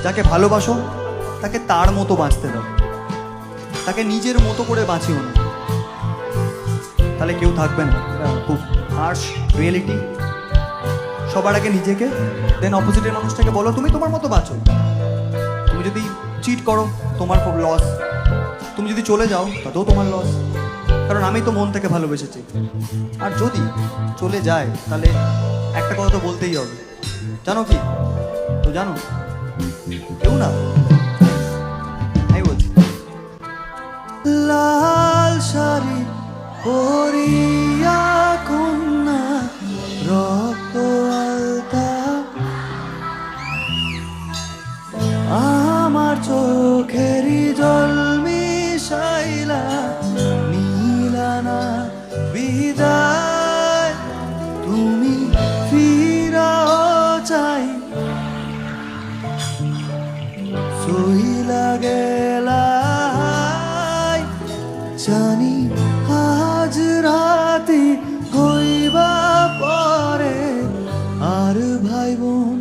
যাকে ভালোবাসো তাকে তার মতো বাঁচতে দাও, তাকে নিজের মতো করে বাঁচিও না, তাহলে কেউ থাকবে না। এটা খুব হার্শ রিয়েলিটি। সবার আগে নিজেকে, দেন অপোজিটের মানুষটাকে বলো তুমি তোমার মতো বাঁচো। তুমি যদি চিট করো তোমার খুব লস, তুমি যদি চলে যাও তাতেও তোমার লস, কারণ আমি তো মন থেকে ভালোবেসেছি। আর যদি চলে যায় তাহলে একটা কথা তো বলতেই হবে, জানো কি? তো জানো কেউ না, আমি বলছি লাল শাড়ি পরিয়া কন্যা রক্ত আলতা আমার চোখেরই জল মিশাইলা নীলানা বিদায়, তুমি ফিরাও চাই সইলা গেলাই, জানি আজ রাতে হইবা পরে আর ভাই বোন